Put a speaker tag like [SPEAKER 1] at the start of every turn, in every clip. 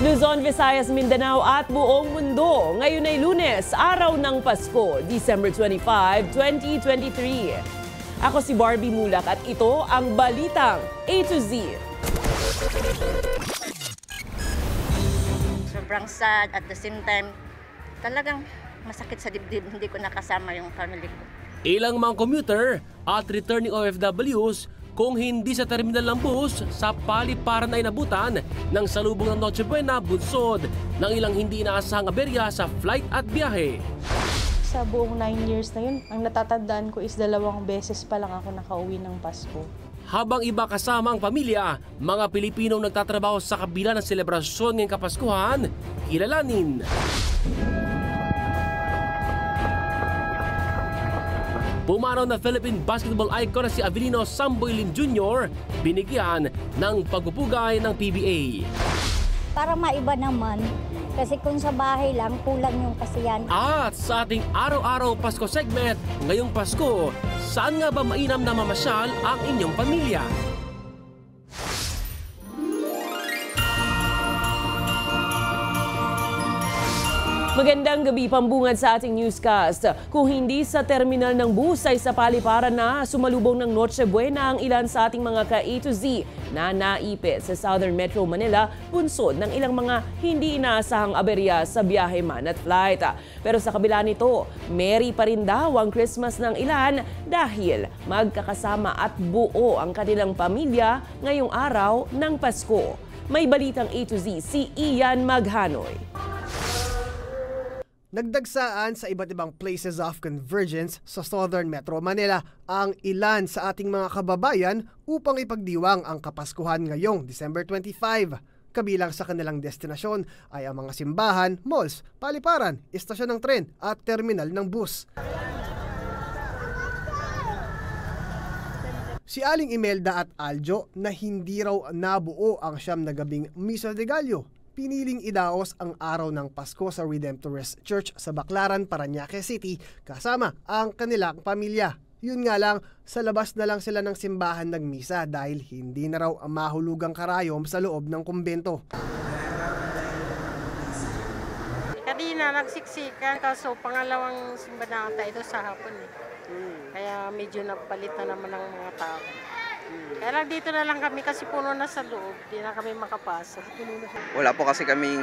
[SPEAKER 1] Luzon, Visayas, Mindanao at buong mundo. Ngayon ay Lunes, araw ng Pasko, December 25, 2023. Ako si Barbie Mulak at ito ang Balitang A to Z.
[SPEAKER 2] Sobrang sad at the same time, talagang masakit sa dibdib, hindi ko nakasama yung family ko.
[SPEAKER 3] Ilang mga commuter at returning OFWs kung hindi sa terminal ng bus, sa paliparan ay nabutan ng salubong ng Noche Buena, bunsod ng ilang hindi inaasahang aberya sa flight at biyahe.
[SPEAKER 4] Sa buong 9 years na yun, ang natatandaan ko is 2 beses pa lang ako nakauwi ng Pasko.
[SPEAKER 3] Habang iba kasama ang pamilya, mga Pilipinong nagtatrabaho sa kabila ng selebrasyon ngayong Kapaskuhan, kilalanin. Pumanaw na Philippine basketball icon na si Avelino Samboy Lim Jr. binigyan ng pagpupugay ng PBA.
[SPEAKER 5] Para maiba naman, kasi kung sa bahay lang, kulang yung kasiyan.
[SPEAKER 3] At sa ating araw-araw Pasko segment, ngayong Pasko, saan nga ba mainam na mamasyal ang inyong pamilya?
[SPEAKER 1] Magandang gabi, pambungad sa ating newscast. Kung hindi sa terminal ng bus ay sa paliparan na sumalubong ng Noche Buena ang ilan sa ating mga ka-A to Z na naipit sa Southern Metro Manila, bunsod ng ilang mga hindi inaasahang aberya sa biyahe man at flight. Pero sa kabila nito, merry pa rin daw ang Christmas ng ilan dahil magkakasama at buo ang kanilang pamilya ngayong araw ng Pasko. May balitang A to Z si Ian Maghanoy.
[SPEAKER 6] Nagdagsaan sa iba't ibang places of convergence sa Southern Metro Manila ang ilan sa ating mga kababayan upang ipagdiwang ang Kapaskuhan ngayong December 25. Kabilang sa kanilang destinasyon ay ang mga simbahan, malls, paliparan, istasyon ng tren at terminal ng bus. Si Aling Imelda at Aljo na hindi raw nabuo ang siyam na gabing Misa de Gallo, piniling idaos ang araw ng Pasko sa Redemptorist Church sa Baclaran, Parañaque City kasama ang kanilang pamilya. Yun nga lang, sa labas na lang sila ng simbahan nagmisa dahil hindi na raw mahulugang karayom sa loob ng kumbento.
[SPEAKER 7] Kanina nagsiksikan, kaso pangalawang simba na ata ito sa hapon eh. Kaya medyo napalit na naman ng mga tao. Kaya lang dito na lang kami kasi puno na sa loob, di na kami makapasok.
[SPEAKER 8] Wala po kasi kaming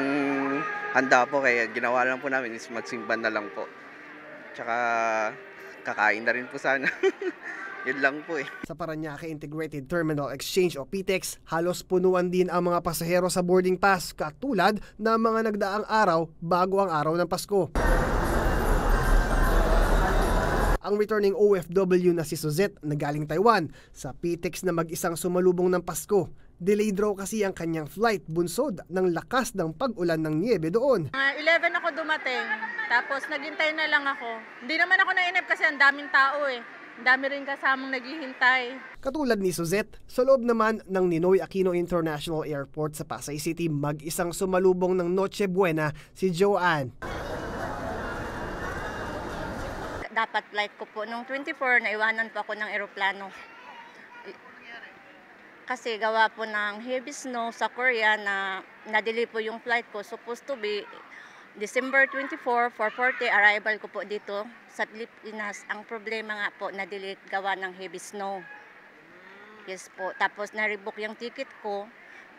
[SPEAKER 8] handa po, kaya ginawa lang po namin is magsimba na lang po. Tsaka kakain na rin po sana. Yun lang po eh.
[SPEAKER 6] Sa Parañaque Integrated Terminal Exchange o PTEX, halos punuan din ang mga pasahero sa boarding pass katulad ng mga nagdaang araw bago ang araw ng Pasko. Ang returning OFW na si Suzette na galing Taiwan sa PTEX na mag-isang sumalubong ng Pasko. Delayed raw kasi ang kanyang flight, bunsod ng lakas ng pag-ulan ng niebe doon.
[SPEAKER 9] 11 ako dumating, tapos naghintay na lang ako. Hindi naman ako nainip kasi ang daming tao eh. Ang dami rin kasamang naghihintay.
[SPEAKER 6] Katulad ni Suzette, sa loob naman ng Ninoy Aquino International Airport sa Pasay City, mag-isang sumalubong ng Noche Buena si Joanne.
[SPEAKER 2] Dapat flight ko po. Nung 24, naiwanan po ako ng eroplano. Kasi gawa po ng heavy snow sa Korea na na-delay po yung flight ko. Supposed to be December 24, 4:40 arrival ko po dito sa Pilipinas. Ang problema nga po, na-delay gawa ng heavy snow. Yes po. Tapos na-rebook yung ticket ko.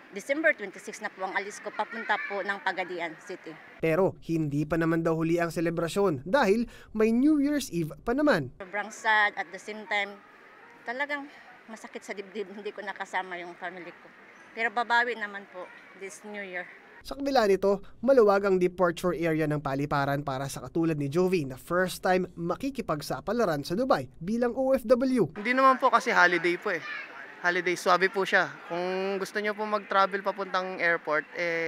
[SPEAKER 2] December 26 na po ang alis ko papunta po ng Pagadian City.
[SPEAKER 6] Pero hindi pa naman daw huli ang selebrasyon dahil may New Year's Eve pa naman.
[SPEAKER 2] Sobrang sad at the same time, talagang masakit sa dibdib, hindi ko nakasama yung family ko. Pero babawi naman po this New Year.
[SPEAKER 6] Sa kabila nito, maluwag ang departure area ng paliparan para sa katulad ni Jovi na first time makikipagsapalaran sa Dubai bilang OFW.
[SPEAKER 10] Hindi naman po kasi holiday po eh. Holiday, swabe po siya. Kung gusto niyo po mag-travel papuntang airport,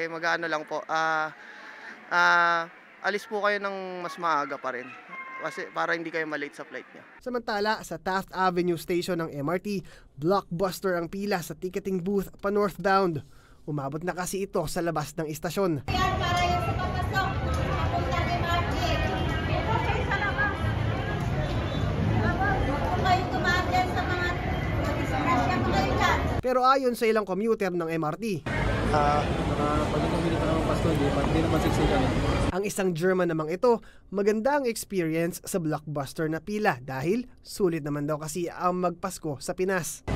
[SPEAKER 10] mag-ano lang po, alis po kayo ng mas maaga pa rin. Kasi para hindi kayo malate sa flight niyo.
[SPEAKER 6] Samantala, sa Taft Avenue Station ng MRT, blockbuster ang pila sa ticketing booth pa northbound. Umabot na kasi ito sa labas ng istasyon. Pero ayon sa ilang commuter ng MRT,
[SPEAKER 11] pag minute ng Pasko, hindi naman siksikan.
[SPEAKER 6] Ang isang German namang ito, maganda ang experience sa Blockbuster na pila dahil sulit naman daw kasi ang magpasko sa Pinas.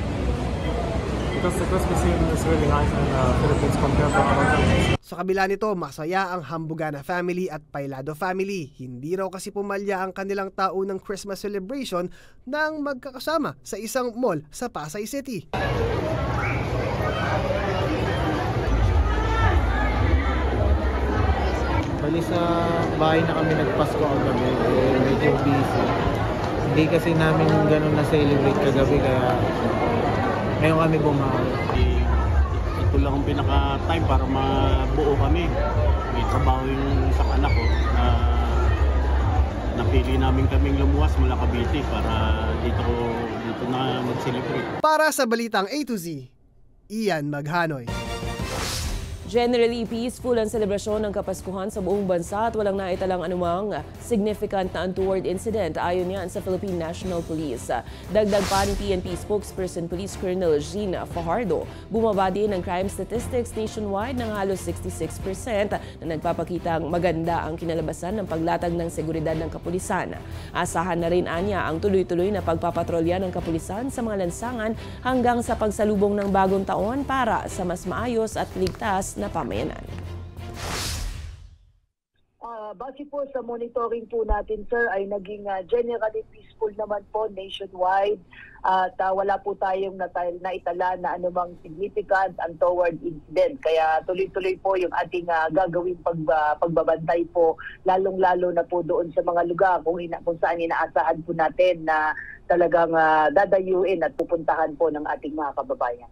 [SPEAKER 11] Because the Christmas season is really nice in the Philippines compared to other countries.
[SPEAKER 6] Sa kabila nito, masaya ang Hambugana family at Pailado family. Hindi raw kasi pumalya ang kanilang taunang Christmas celebration nang magkakasama sa isang mall sa Pasay City.
[SPEAKER 12] Bali sa bahay na kami nagpasko kagabi, medyo busy. Hindi kasi namin ganun na-celebrate kagabi kaya ngayon kami bumawi.
[SPEAKER 13] Ito lang ang pinaka-time para mabuo kami. May trabaho yung isang anak ko na napili namin kaming lumuwas mula Cavite para dito na mag-celebrate.
[SPEAKER 6] Para sa Balitang A to Z, Ian Maghanoy.
[SPEAKER 1] Generally peaceful ang selebrasyon ng Kapaskuhan sa buong bansa at walang naitalang anumang significant na untoward incident ayon yan sa Philippine National Police. Dagdag pa ni PNP spokesperson Police Colonel Jean Fajardo, bumaba din ang crime statistics nationwide ng halos 66% na nagpapakitang maganda ang kinalabasan ng paglatag ng seguridad ng kapulisan. Asahan na rin anya ang tuloy-tuloy na pagpapatrolya ng kapulisan sa mga lansangan hanggang sa pagsalubong ng bagong taon para sa mas maayos at ligtas na pamayanan.
[SPEAKER 14] Base po sa monitoring po natin, sir, ay naging generally peaceful naman po nationwide at wala po tayong naitala na anumang significant untoward incident. Kaya tuloy-tuloy po yung ating gagawing pagbabantay po, lalong-lalo na po doon sa mga lugar kung saan inaasahan po natin na talagang dadayuin at pupuntahan po ng ating mga kababayan.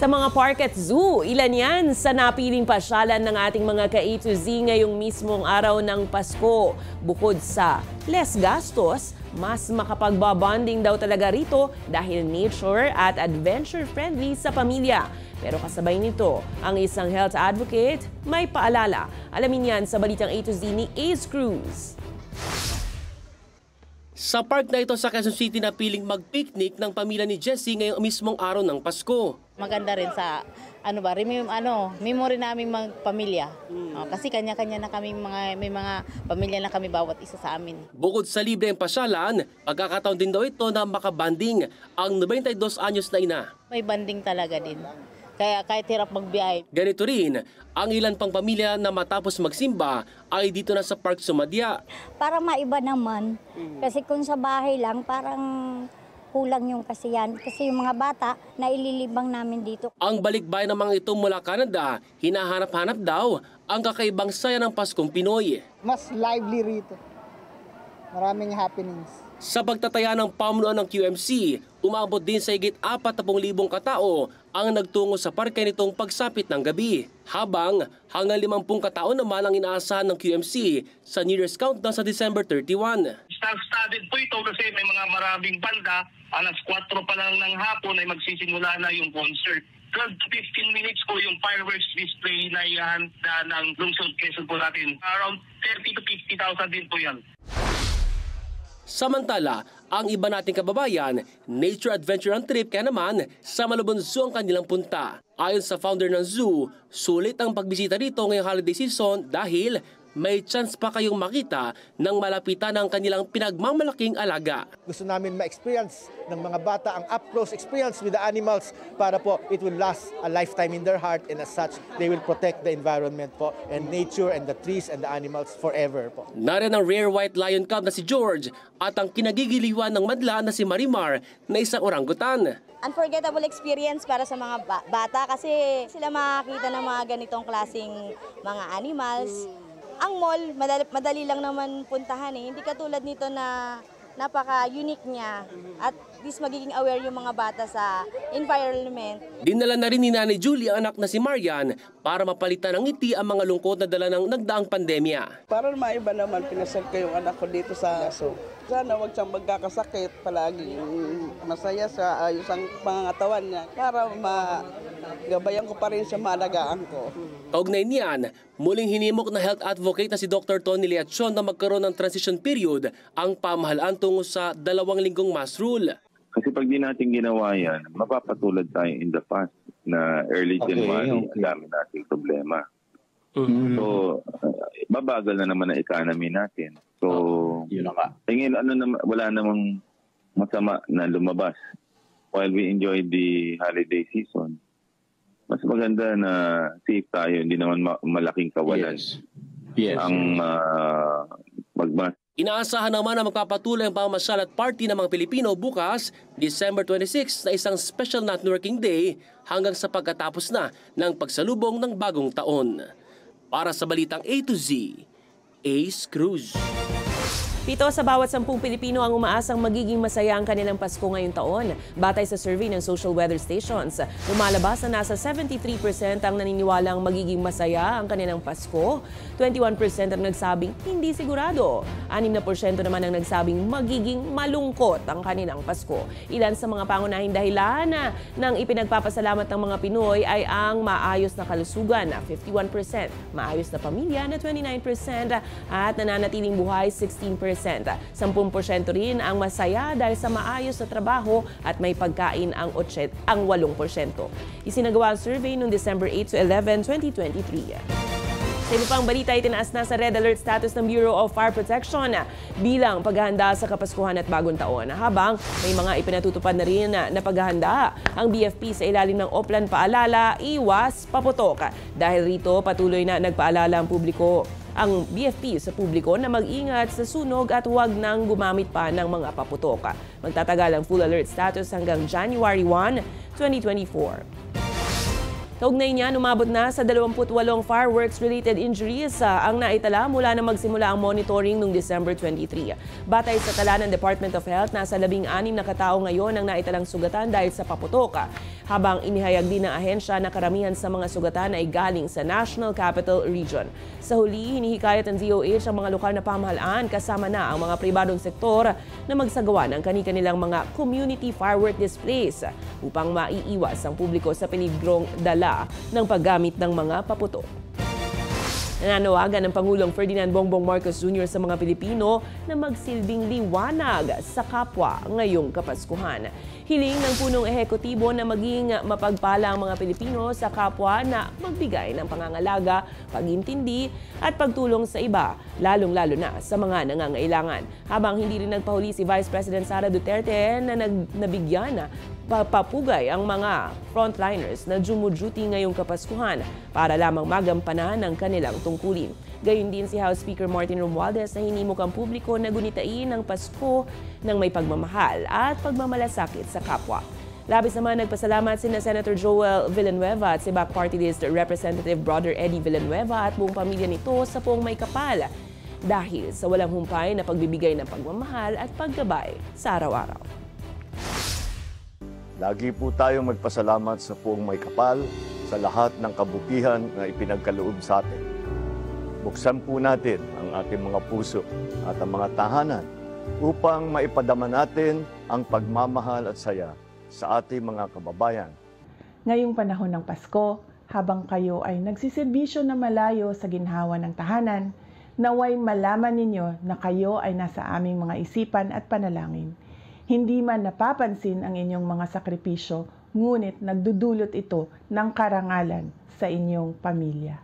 [SPEAKER 1] Sa mga park at zoo, ilan yan sa napiling pasyalan ng ating mga ka-A to Z ngayong mismong araw ng Pasko. Bukod sa less gastos, mas makapagbabonding daw talaga rito dahil nature at adventure-friendly sa pamilya. Pero kasabay nito, ang isang health advocate may paalala. Alamin yan sa Balitang A to Z ni Ace Cruz.
[SPEAKER 3] Sa park na ito sa Quezon City na piling mag-picnic ng pamilya ni Jessie ngayong mismong araw ng Pasko.
[SPEAKER 15] Maganda rin sa memory naming mga pamilya. Kasi kanya-kanya na kami may mga pamilya na kami bawat isa sa amin.
[SPEAKER 3] Bukod sa libreng pasyalan, pagkakataon din daw ito na makabanding ang 92 anyos na ina.
[SPEAKER 15] May banding talaga din. Kaya kahit hirap magbiyahe.
[SPEAKER 3] Ganito rin, ang ilan pang pamilya na matapos magsimba ay dito na sa park sumadya.
[SPEAKER 5] Para maiba naman. Kasi kung sa bahay lang, parang kulang yung kasiyan. Kasi yung mga bata, naililibang namin dito.
[SPEAKER 3] Ang balikbayan namang ito mula Canada, hinahanap-hanap daw ang kakaibang saya ng Paskong Pinoy.
[SPEAKER 16] Mas lively rito. Maraming happenings.
[SPEAKER 3] Sa pagtataya ng pamunuan ng QMC, umabot din sa higit 40,000 katao ang nagtungo sa parke nitong pagsapit ng gabi. Habang hanggang 50 katao naman ang inaasahan ng QMC sa New Year's countdown sa December 31.
[SPEAKER 17] Star-studded po ito kasi may mga maraming banda. Alas 4 pa lang ng hapon ay magsisimula na yung concert. 12 to 15 minutes po yung fireworks display na ihanda ng lungsod Quezon po natin. Around 30 to 50,000 din po yan.
[SPEAKER 3] Samantala, ang iba nating kababayan, nature adventure ang trip kaya naman sa Malabon Zoo ang kanilang punta. Ayon sa founder ng zoo, sulit ang pagbisita dito ngayong holiday season dahil may chance pa kayong makita ng malapitan ng kanilang pinagmamalaking alaga.
[SPEAKER 18] Gusto namin ma-experience ng mga bata ang up-close experience with the animals para po it will last a lifetime in their heart and as such they will protect the environment po and nature and the trees and the animals forever po.
[SPEAKER 3] Narin ang rare white lion cub na si George at ang kinagigiliwan ng madla na si Marimar na isang orangutan.
[SPEAKER 19] Unforgettable experience para sa mga bata kasi sila makakita ng mga ganitong klaseng mga animals. Ang mall, madali lang naman puntahan eh. Hindi katulad nito na napaka-unique niya at least magiging aware yung mga bata sa environment.
[SPEAKER 3] Dinala na rin ni Nanay Julie ang anak na si Marian para mapalitan ng ngiti ang mga lungkot na dala ng nagdaang pandemya.
[SPEAKER 20] Para maiba naman, pinasal ko yung anak ko dito sa aso. Sana wag siyang magkakasakit, palagi masaya sa ayos ang pangangatawan niya para magabayan ko pa rin siya, maalagaan ko.
[SPEAKER 3] Kaugnay niyan, muling hinimok na health advocate na si Dr. Tony Leachon na magkaroon ng transition period ang pamahalaan tungo sa 2 linggong mass rule.
[SPEAKER 21] Kasi pag di natin ginawa yan, mapapatulad tayo in the past. na early
[SPEAKER 22] Okay,
[SPEAKER 21] January,
[SPEAKER 22] okay.
[SPEAKER 21] ang dami nating problema. So, babagal na naman ang economy natin. So,
[SPEAKER 22] yun na nga.
[SPEAKER 21] tingin, wala namang masama na lumabas while we enjoy the holiday season. Mas maganda na safe tayo, hindi naman malaking kawalan.
[SPEAKER 22] Yes.
[SPEAKER 21] Ang magmas.
[SPEAKER 3] Inaasahan naman na magpapatuloy ang pamasyal at party ng mga Pilipino bukas, December 26 na isang special networking day hanggang sa pagkatapos na ng pagsalubong ng bagong taon. Para sa Balitang A to Z, Ace Cruz.
[SPEAKER 1] 7 sa bawat 10 Pilipino ang umaasang magiging masaya ang kanilang Pasko ngayong taon. Batay sa survey ng social weather stations, lumalabas na nasa 73% ang naniniwalang magiging masaya ang kanilang Pasko. 21% ang nagsabing hindi sigurado. 6% naman ang nagsabing magiging malungkot ang kanilang Pasko. Ilan sa mga pangunahing dahilan ng ipinagpapasalamat ng mga Pinoy ay ang maayos na kalusugan na 51%, maayos na pamilya na 29% at nananatiling buhay 16%. 10% rin ang masaya dahil sa maayos na trabaho at may pagkain ang 8%. Isinagawa ang survey noong December 8 to 11, 2023. Sa iba pang balita, itinaas na sa red alert status ng Bureau of Fire Protection bilang paghahanda sa Kapaskuhan at Bagong Taon. Habang may mga ipinatutupad na rin na paghahanda ang BFP sa ilalim ng Oplan Paalala, Iwas Paputok. Dahil rito, patuloy na nagpaalala ang publiko. Ang BFP sa publiko na mag-ingat sa sunog at huwag nang gumamit pa ng mga paputok. Magtatagal ang full alert status hanggang January 1, 2024. Kaugnay niyan, umabot na sa 28 fireworks-related injuries ang naitala mula na magsimula ang monitoring noong December 23. Batay sa tala ng Department of Health, nasa 16 na katao ngayon ang naitalang sugatan dahil sa paputok. Habang inihayag din ng ahensya na karamihan sa mga sugatan ay galing sa National Capital Region. Sa huli, hinihikayat ng DOH ang mga lokal na pamahalaan kasama na ang mga pribadong sektor na magsagawa ng kani-kanilang mga community firework displays upang maiiwas ang publiko sa peligrong dala ng paggamit ng mga paputok. Nananawagan ng Pangulong Ferdinand Bongbong Marcos Jr. sa mga Pilipino na magsilbing liwanag sa kapwa ngayong Kapaskuhan. Hiling ng punong ehekutibo na maging mapagpala ang mga Pilipino sa kapwa na magbigay ng pangangalaga, pag-intindi at pagtulong sa iba, lalong-lalo na sa mga nangangailangan. Habang hindi rin nagpahuli si Vice President Sara Duterte na nabigyan papugay ang mga frontliners na jumuduty ngayong Kapaskuhan para lamang magampanan ng kanilang tungkulin. Gayon din si House Speaker Martin Romualdez na hinimok ang publiko na gunitain ang Pasko ng may pagmamahal at pagmamalasakit sa kapwa. Labis naman nagpasalamat sina Senator Joel Villanueva at si Back Party List Representative Brother Eddie Villanueva at buong pamilya nito sa Poong May Kapal dahil sa walang humpay na pagbibigay ng pagmamahal at paggabay sa araw-araw.
[SPEAKER 23] Lagi po tayong magpasalamat sa Poong May Kapal sa lahat ng kabutihan na ipinagkaloob sa atin. Buksan po natin ang ating mga puso at ang mga tahanan upang maipadama natin ang pagmamahal at saya sa ating mga kababayan.
[SPEAKER 24] Ngayong panahon ng Pasko, habang kayo ay nagsiserbisyo na malayo sa ginhawa ng tahanan, naway malaman ninyo na kayo ay nasa aming mga isipan at panalangin. Hindi man napapansin ang inyong mga sakripisyo, ngunit nagdudulot ito ng karangalan sa inyong pamilya.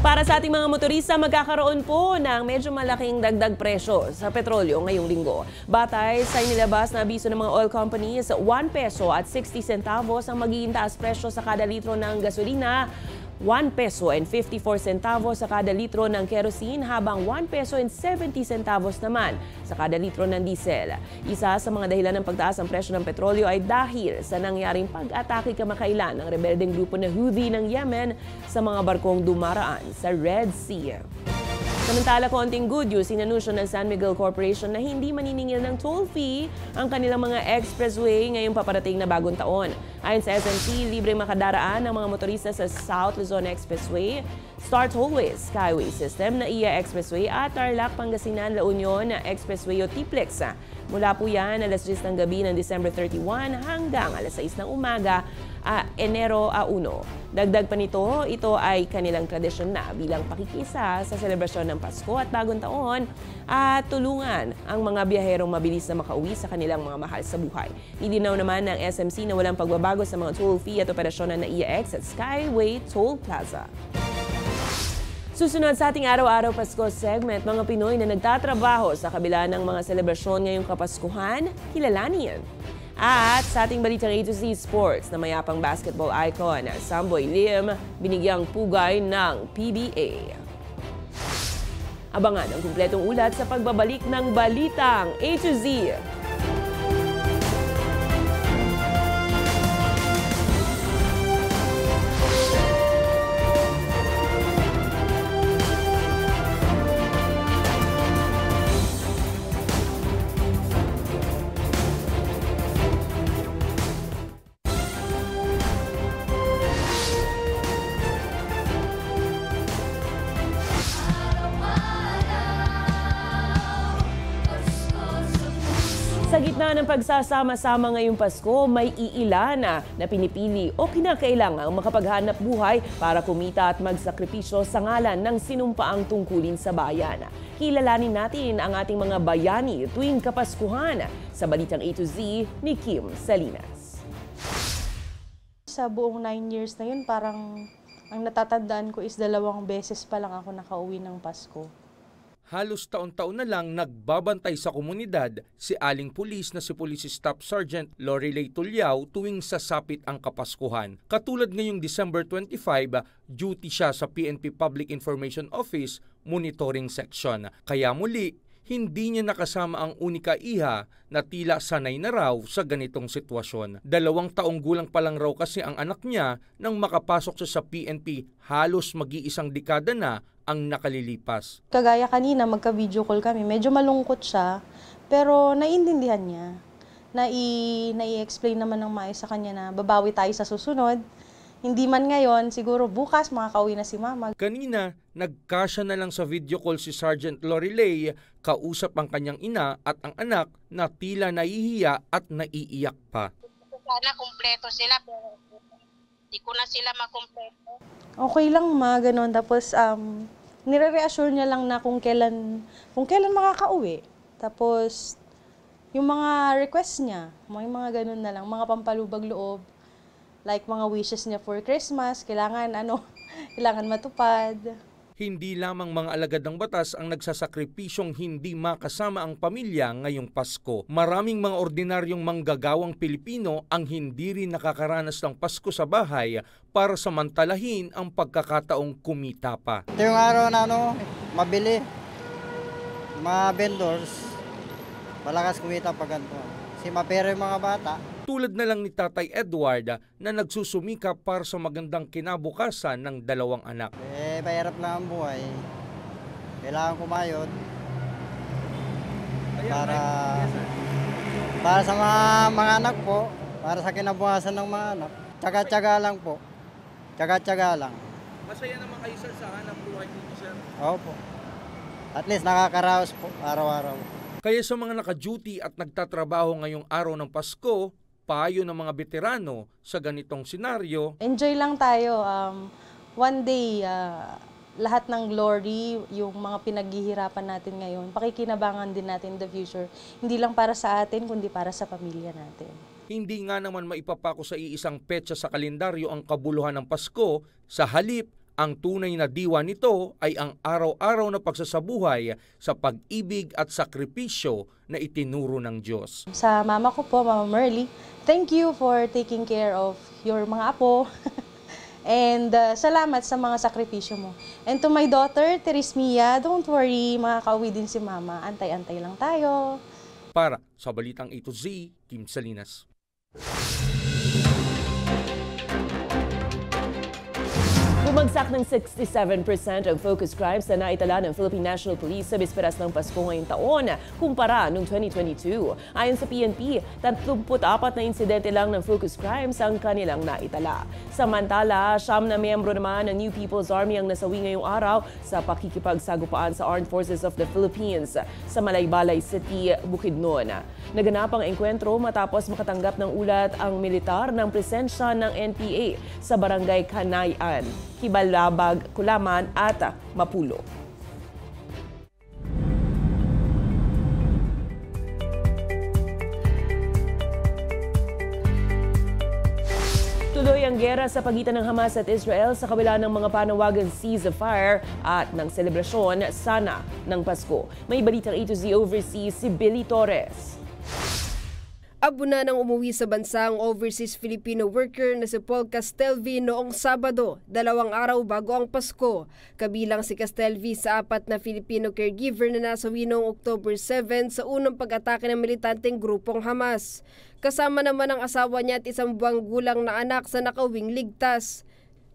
[SPEAKER 1] Para sa ating mga motorista, magkakaroon po ng medyo malaking dagdag presyo sa petrolyo ngayong linggo. Batay sa inilabas na abiso ng mga oil companies, 1 peso at 60 centavos ang magiging taas presyo sa kada litro ng gasolina, 1 peso and 54 centavos sa kada litro ng kerosene habang 1 peso and 70 centavos naman sa kada litro ng diesel. Isa sa mga dahilan ng pagtaas ng presyo ng petrolyo ay dahil sa nangyaring pag-atake kamakailan ng rebeldeng grupo na Houthi ng Yemen sa mga barkong dumaraan sa Red Sea. Samantala, konting good news, inanunsyo ng San Miguel Corporation na hindi maniningil ng toll fee ang kanilang mga expressway ngayong paparating na bagong taon. Ayon sa SMC, libre makadaraan ng mga motorista sa South Luzon Expressway, Star Tollways, Skyway System, NAIA Expressway at Tarlac, Pangasinan, La Union Expressway o TPLEX. Mula po yan alas 10 ng gabi ng December 31 hanggang alas 6 ng umaga Enero 1. Dagdag pa nito, ito ay kanilang tradisyon na bilang pakikisa sa selebrasyon ng Pasko at Bagong Taon at tulungan ang mga biyaherong mabilis na makauwi sa kanilang mga mahal sa buhay. Idinaw naman ng SMC na walang pagbabago sa mga toll fee at operasyon na NAIAX at Skyway Toll Plaza. Susunod sa ating araw-araw Pasko segment, mga Pinoy na nagtatrabaho sa kabila ng mga selebrasyon ngayong Kapaskuhan, kilalanin. At sa ating balitang A to Z Sports na mayapang basketball icon, Samboy Lim, binigyang pugay ng PBA. Abangan ang kumpletong ulat sa pagbabalik ng balitang A to Z. Sa gitna ng pagsasama-sama ngayong Pasko, may iilan na pinipili o kinakailangang makapaghanap buhay para kumita at magsakripisyo sa ngalan ng sinumpaang tungkulin sa bayan. Kilalanin natin ang ating mga bayani tuwing Kapaskuhan sa Balitang A to Z ni Kim Salinas.
[SPEAKER 4] Sa buong 9 years na yun, parang ang natatandaan ko is 2 beses pa lang ako nakauwi ng Pasko.
[SPEAKER 7] Halos taon-taon na lang nagbabantay sa komunidad si aling pulis na si Police Staff Sergeant Lorilei Tulyao tuwing sasapit ang Kapaskuhan. Katulad ngayong December 25, duty siya sa PNP Public Information Office Monitoring Section. Kaya muli, hindi niya nakasama ang unika iha na tila sanay na raw sa ganitong sitwasyon. 2 taong gulang pa lang raw kasi ang anak niya nang makapasok siya sa PNP, halos mag-iisang dekada na ang nakalilipas.
[SPEAKER 4] Kagaya kanina, magka-video call kami. Medyo malungkot siya, pero naiintindihan niya. Nai-explain naman ng maayos sa kanya na babawi tayo sa susunod. Hindi man ngayon, siguro bukas makakauwi na si Mama.
[SPEAKER 7] Kanina, nagkasya na lang sa video call si Sergeant Lorilei, kausap ang kanyang ina at ang anak na tila nahihiya at naiiyak pa.
[SPEAKER 8] Sana kumpleto sila, pero hindi ko na sila makumpleto.
[SPEAKER 4] Okay lang ganun. Tapos nire-reassure niya lang na kung kailan makakauwi. Tapos yung mga request niya, may mga ganun na lang, mga pampalubag loob. Like mga wishes niya for Christmas, kailangan matupad.
[SPEAKER 7] Hindi lamang mga alagad ng batas ang nagsasakripisyong hindi makasama ang pamilya ngayong Pasko. Maraming mga ordinaryong manggagawang Pilipino ang hindi rin nakakaranas ng Pasko sa bahay para samantalahin ang pagkakataong kumita pa.
[SPEAKER 22] Ito yung araw na mabili. Mga vendors, malakas kumita pag ganito. Kasi mapera yung mga bata.
[SPEAKER 7] Tulad na lang ni Tatay Edward na nagsusumika para sa magandang kinabukasan ng 2 anak.
[SPEAKER 22] Mahirap lang ang buhay. Kailangan kumayod. Para sa mga anak po, para sa kinabukasan ng mga anak. Tsaga-tsaga lang po. Tsaga-tsaga lang.
[SPEAKER 7] Masaya naman kayo sir sa hanap buhay dito sir?
[SPEAKER 22] Opo. At least nakakaraos po araw-araw.
[SPEAKER 7] Kaya sa mga naka-duty at nagtatrabaho ngayong araw ng Pasko, payo ng mga veterano sa ganitong senaryo.
[SPEAKER 4] Enjoy lang tayo. One day, lahat ng glory, yung mga pinaghihirapan natin ngayon, pakikinabangan din natin in the future. Hindi lang para sa atin, kundi para sa pamilya natin.
[SPEAKER 7] Hindi nga naman maipapako sa iisang petsa sa kalendaryo ang kabuluhan ng Pasko. Sa halip, ang tunay na diwa nito ay ang araw-araw na pagsasabuhay sa pag-ibig at sakripisyo na itinuro ng Diyos.
[SPEAKER 4] Sa mama ko po, Mama Merly, thank you for taking care of your mga apo. And salamat sa mga sakripisyo mo. And to my daughter, Teresmia, don't worry, makakauwi din si Mama. Antay-antay lang tayo.
[SPEAKER 7] Para sa Balitang A to Z, Kim Salinas.
[SPEAKER 1] Bumagsak ng 67% ang focus crimes na naitala ng Philippine National Police sa bisperas ng Pasko ngayong taon kumpara noong 2022. Ayon sa PNP, 34 na insidente lang ng focus crimes ang kanilang naitala. Samantala, 9 na miyembro naman ng New People's Army ang nasawi ngayong araw sa pakikipagsagupaan sa Armed Forces of the Philippines sa Malaybalay City, Bukidnon. Naganap ang engkwentro matapos makatanggap ng ulat ang militar ng presensya ng NPA sa barangay Kanayan, Kibalabag, Kulaman at Mapulo. Tuloy ang giyera sa pagitan ng Hamas at Israel sa kabila ng mga panawagang ceasefire at ng selebrasyon sana ng Pasko. May balitang A to Z Overseas si Billy Torres.
[SPEAKER 2] Abo na nang umuwi sa bansa ang overseas Filipino worker na si Paul Castelvi noong Sabado, 2 araw bago ang Pasko. Kabilang si Castelvi sa 4 na Filipino caregiver na nasawi noong October 7 sa unang pag-atake ng militanteng grupong Hamas. Kasama naman ang asawa niya at 1 buwang gulang na anak sa nakauwing ligtas.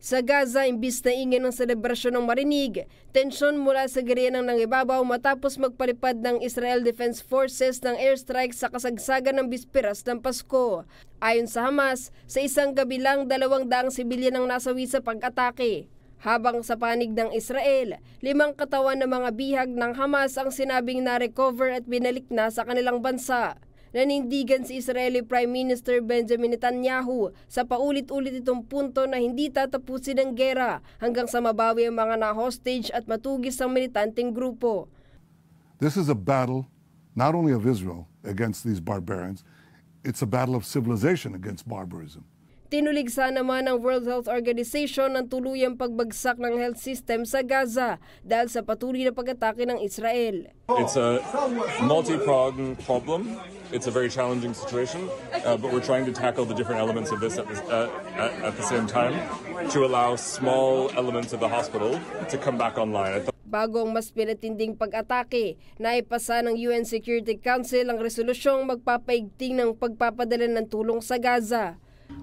[SPEAKER 2] Sa Gaza, imbis na ingay ng selebrasyon ng marinig, tensyon mula sa geriya ng nangibabaw matapos magpalipad ng Israel Defense Forces ng airstrike sa kasagsagan ng bisperas ng Pasko. Ayon sa Hamas, sa isang gabi lang 200 sibilyan ang nasawi sa pag-atake. Habang sa panig ng Israel, 5 katawan ng mga bihag ng Hamas ang sinabing na-recover at binalik na sa kanilang bansa. Nanindigan si Israeli Prime Minister Benjamin Netanyahu sa paulit-ulit itong punto na hindi tatapusin ang gera hanggang sa mabawi ang mga na-hostage at matugis ang militanteng grupo.
[SPEAKER 9] This is a battle not only of Israel against these barbarians, it's a battle of civilization against barbarism.
[SPEAKER 2] Tinuligsa naman ng World Health Organization ang tuluyang pagbagsak ng health system sa Gaza dahil sa patuloy na pag-atake ng Israel.
[SPEAKER 10] It's a multi-pronged problem. It's a very challenging situation, but we're trying to tackle the different elements of this at the same time to allow small elements of the hospital to come back online.
[SPEAKER 2] Bago ang mas pinatinding pag-atake, naipasa ng UN Security Council ang resolusyong magpapaigting ng pagpapadala ng tulong sa Gaza.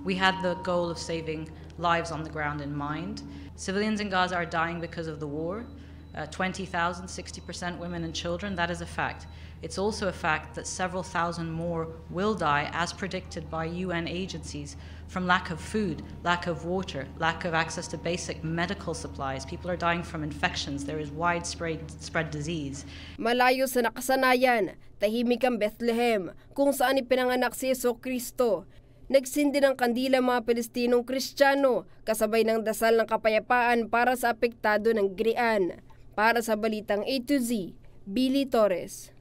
[SPEAKER 11] We had the goal of saving lives on the ground in mind. Civilians in Gaza are dying because of the war. 20,000, 60% women and children, that is a fact. It's also a fact that several thousand more will die, as predicted by UN agencies, from lack of food, lack of water, lack of access to basic medical supplies. People are dying from infections. There is widespread disease.
[SPEAKER 2] Malayo sa nakasanayan, tahimik ang Bethlehem, kung saan ipinanganak si Jesucristo. Nagsindi ng kandila mga Palestinong Kristiyano kasabay ng dasal ng kapayapaan para sa apektado ng gerian. Para sa Balitang A to Z, Billy Torres.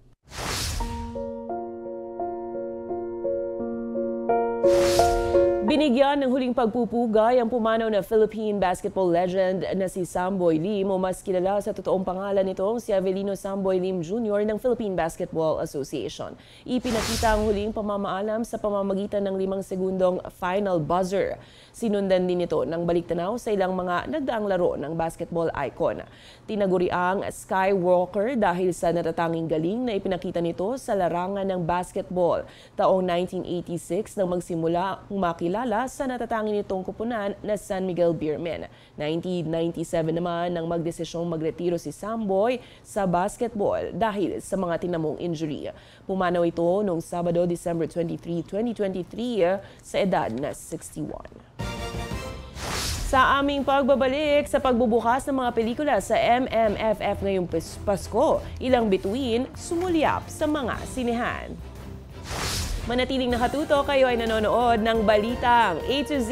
[SPEAKER 1] Binigyan ng huling pagpupugay ang pumanaw na Philippine basketball legend na si Samboy Lim o mas kilala sa totoong pangalan nitong si Avelino Samboy Lim Jr. ng Philippine Basketball Association. Ipinakita ang huling pamamaalam sa pamamagitan ng 5 segundong final buzzer. Sinundan din ito ng baliktanaw sa ilang mga nagdaang laro ng basketball icon. Tinaguri ang Skywalker dahil sa natatanging galing na ipinakita nito sa larangan ng basketball. Taong 1986 nang magsimula makilala sa natatanging nitong kupunan na San Miguel Beermen. 1997 naman nang magdesisyong magretiro si Samboy sa basketball dahil sa mga tinamong injury. Pumanaw ito noong Sabado, December 23, 2023 sa edad na 61. Sa aming pagbabalik sa pagbubukas ng mga pelikula sa MMFF ngayong Pasko, ilang bituin sumulyap sa mga sinehan. Manatiling nakatuto, kayo ay nanonood ng Balitang A to Z.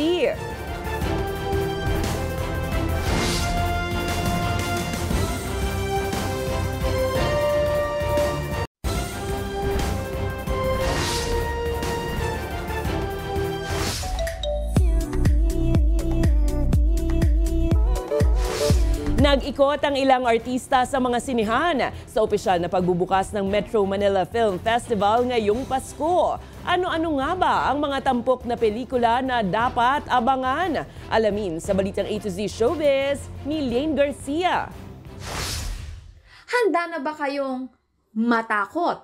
[SPEAKER 1] Nag-ikot ang ilang artista sa mga sinihan sa opisyal na pagbubukas ng Metro Manila Film Festival ngayong Pasko. Ano-ano nga ba ang mga tampok na pelikula na dapat abangan? Alamin sa Balitang A to Z Showbiz ni Lane Garcia.
[SPEAKER 25] Handa na ba kayong matakot?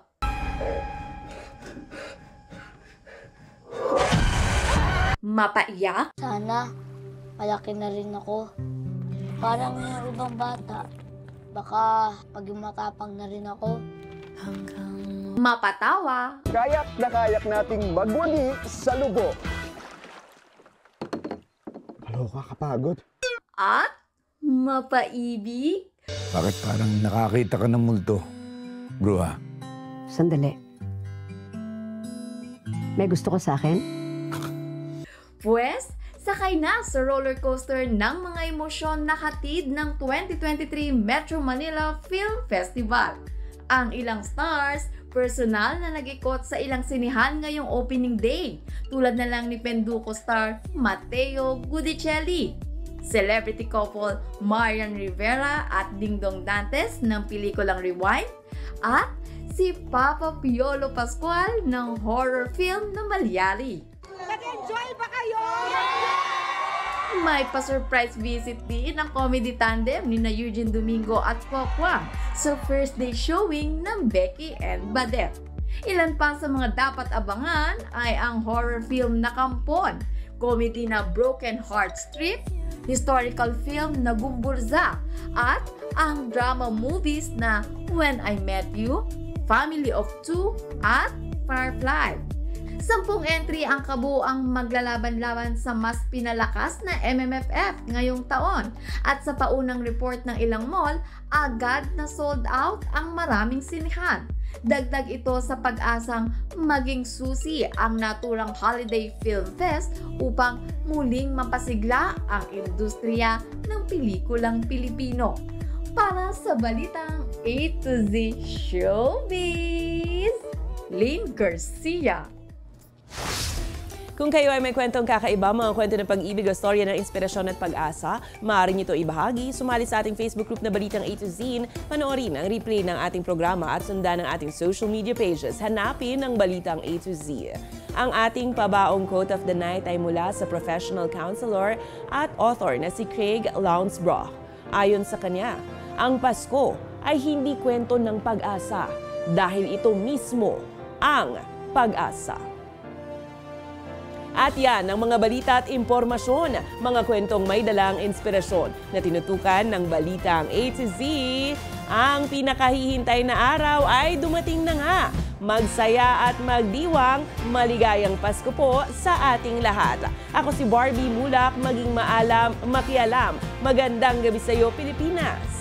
[SPEAKER 25] Mapaiyak?
[SPEAKER 5] Sana, malaki na rin ako.
[SPEAKER 6] Parang yung ibang bata, baka paging matapang na rin ako.
[SPEAKER 25] Mapatawa,
[SPEAKER 12] Kayak na kayak nating magwagi sa lubok. Kaloka, kapagod.
[SPEAKER 25] at mapaibig.
[SPEAKER 13] Bakit parang nakakita ka ng multo, bro ha?
[SPEAKER 14] Sandali. May gusto ko sa akin?
[SPEAKER 25] Pwes, sakay na sa roller coaster ng mga emosyon na hatid ng 2023 Metro Manila Film Festival. Ang ilang stars, personal na nag-ikot sa ilang sinihan ngayong opening day, tulad na lang ni Penduko star Matteo Gudicelli, celebrity couple Marian Rivera at Dingdong Dantes ng pelikulang Rewind, at si Papa Piolo Pascual ng horror film na Malyari.
[SPEAKER 15] Nag-enjoy ba kayo?
[SPEAKER 25] May pa-surprise visit din ang comedy tandem ni na Eugene Domingo at Pokwang sa first day showing ng Becky and Badet. Ilan pa sa mga dapat abangan ay ang horror film na Kampon, comedy na Broken Heart Strip, historical film na Gumburza, at ang drama movies na When I Met You, Family of Two, at Firefly. 10 entry ang kabuuang maglalaban-laban sa mas pinalakas na MMFF ngayong taon, at sa paunang report ng ilang mall, agad na sold out ang maraming sinihan. Dagdag ito sa pag-asang maging susi ang naturang Holiday Film Fest upang muling mapasigla ang industriya ng pelikulang Pilipino. Para sa balitang A to Z Showbiz, Lynn Garcia.
[SPEAKER 1] Kung kayo ay may kwentong kakaiba, mga kwento ng pag-ibig o storya ng inspirasyon at pag-asa, maaari nyo ito ibahagi, sumali sa ating Facebook group na Balitang A to Z, panoorin ang replay ng ating programa at sundan ang ating social media pages. Hanapin ang Balitang A to Z. Ang ating pabaong quote of the night ay mula sa professional counselor at author na si Craig Lounsbrough. Ayon sa kanya, ang Pasko ay hindi kwento ng pag-asa dahil ito mismo ang pag-asa. At yan ang mga balita at impormasyon, mga kwentong may dalang inspirasyon na tinutukan ng Balitang A to Z. Ang pinakahihintay na araw ay dumating na nga. Magsaya at magdiwang, maligayang Pasko po sa ating lahat. Ako si Barbie Mulak, maging makialam. Magandang gabi sa iyo, Pilipinas!